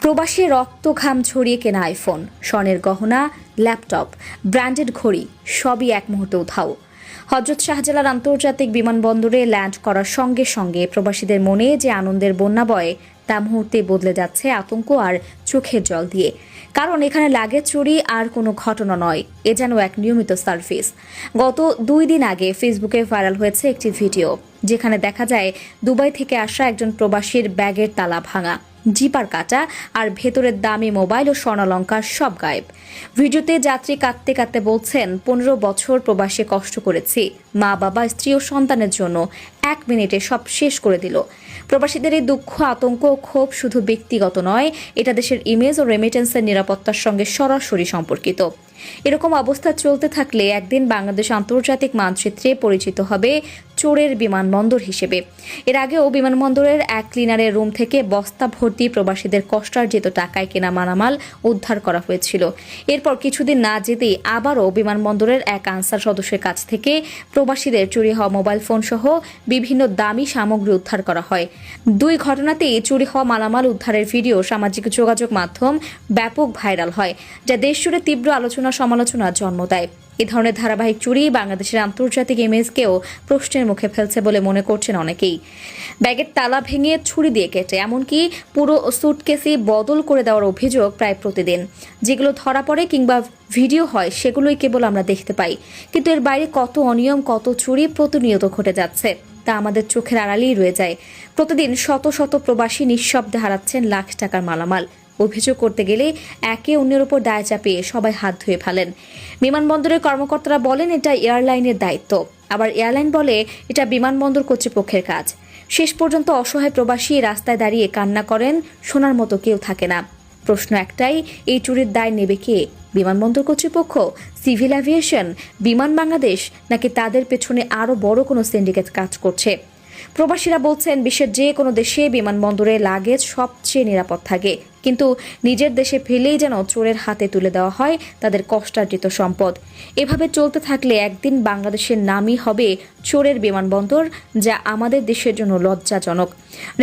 প্রবাসী রক্ত ঘাম ছড়িয়ে কেনা আইফোন, স্বর্ণের গহনা, ল্যাপটপ, ব্র্যান্ডেড ঘড়ি সবই এক মুহূর্তে উধাও। হযরত শাহজালাল আন্তর্জাতিক বিমানবন্দরে ল্যান্ড করার সঙ্গে সঙ্গে প্রবাসীদের মনে যে আনন্দের বন্যা বয় তা মুহূর্তে বদলে যাচ্ছে আতঙ্ক আর চোখের জল দিয়ে। কারণ এখানে লাগেজ চুরি আর কোনো ঘটনা নয়, এ যেন এক নিয়মিত সার্ভিস। গত 2 দিন আগে ফেসবুকে ভাইরাল হয়েছে একটি ভিডিও, যেখানে দেখা যায় দুবাই থেকে আসা একজন প্রবাসীর ব্যাগের তালা ভাঙা, জিপার কাটা আর ভেতরের দামি মোবাইল ও স্বর্ণালঙ্কার সব গায়েব। ভিডিওতে যাত্রী কাঁদতে কাঁদতে বলছেন, 15 বছর প্রবাসে কষ্ট করেছি, মা বাবা স্ত্রী ও সন্তানের জন্য 1 মিনিটে সব শেষ করে দিল। প্রবাসীদের এই দুঃখ, আতঙ্ক ও ক্ষোভ শুধু ব্যক্তিগত নয়, এটা দেশের ইমেজ ও রেমিটেন্সের নিরাপত্তার সঙ্গে সরাসরি সম্পর্কিত। এরকম অবস্থা চলতে থাকলে একদিন বাংলাদেশ আন্তর্জাতিক মানচিত্রে পরিচিত হবে চোরের বিমানবন্দর হিসেবে। এর আগেও বিমানবন্দরের এক ক্লিনারের রুম থেকে বস্তা ভর্তি প্রবাসীদের কষ্টার্জিত টাকায় কেনা মালামাল উদ্ধার করা হয়েছিল। এরপর কিছুদিন না যেতেই আবারও বিমানবন্দরের এক আনসার সদস্যের কাছ থেকে প্রবাসীদের চুরি হওয়া মোবাইল ফোন সহ বিভিন্ন দামি সামগ্রী উদ্ধার করা হয়। 2 ঘটনাতেই চুরি হওয়া মালামাল উদ্ধারের ভিডিও সামাজিক যোগাযোগ মাধ্যম ব্যাপক ভাইরাল হয়, যা দেশ জুড়ে তীব্র আলোচনা সমালোচনার জন্ম দেয়। এ ধরনের ধারাবাহিক চুরি বাংলাদেশের আন্তর্জাতিক ইমেজকেও প্রশ্নের মুখে ফেলছে বলে মনে করছেন অনেকেই। ব্যাগের তালা ভেঙে ছুরি দিয়ে কেটে, এমনকি পুরো সুটকেসই বদল করে দেওয়ার অভিযোগ প্রায় প্রতিদিন। যেগুলো ধরা পড়ে কিংবা ভিডিও হয় সেগুলোই কেবল আমরা দেখতে পাই, কিন্তু এর বাইরে কত অনিয়ম, কত চুরি প্রতিনিয়ত ঘটে যাচ্ছে তা আমাদের চোখের আড়ালেই রয়ে যায়। প্রতিদিন শত শত প্রবাসী নিঃশব্দে হারাচ্ছেন লাখ টাকার মালামাল। অভিযোগ করতে গেলে একে অন্যের উপর দায় চাপিয়ে সবাই হাত ধুয়ে ফেলেন। বিমানবন্দরের কর্মকর্তারা বলেন এটা এয়ারলাইনের দায়িত্ব, আবার এয়ারলাইন বলে এটা বিমানবন্দর কর্তৃপক্ষের কাজ। শেষ পর্যন্ত অসহায় প্রবাসী রাস্তায় দাঁড়িয়ে কান্না করেন, শোনার মতো কেউ থাকে না। প্রশ্ন একটাই, এই চুরির দায় নেবে কে? বিমানবন্দর কর্তৃপক্ষ, সিভিল এভিয়েশন, বিমান বাংলাদেশ, নাকি তাদের পেছনে আরও বড় কোনো সিন্ডিকেট কাজ করছে? প্রবাসীরা বলছেন, বিশ্বের যে কোনো দেশে বিমানবন্দরে লাগেজ সবচেয়ে নিরাপদ থাকে, কিন্তু নিজের দেশে ফেলেই যেন চোরের হাতে তুলে দেওয়া হয় তাদের কষ্টার্জিত সম্পদ। এভাবে চলতে থাকলে একদিন বাংলাদেশের নামই হবে চোরের বিমানবন্দর, যা আমাদের দেশের জন্য লজ্জাজনক।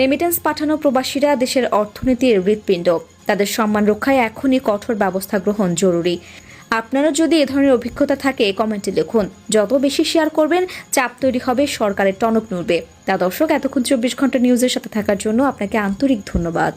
রেমিটেন্স পাঠানো প্রবাসীরা দেশের অর্থনীতির হৃৎপিণ্ড, তাদের সম্মান রক্ষায় এখনই কঠোর ব্যবস্থা গ্রহণ জরুরি। আপনারও যদি এ ধরনের অভিজ্ঞতা থাকে কমেন্টে লিখুন। যত বেশি শেয়ার করবেন, চাপ তৈরি হবে, সরকারের টনক নড়বে। তা দর্শক, এতক্ষণ 24 ঘন্টা নিউজের সাথে থাকার জন্য আপনাকে আন্তরিক ধন্যবাদ।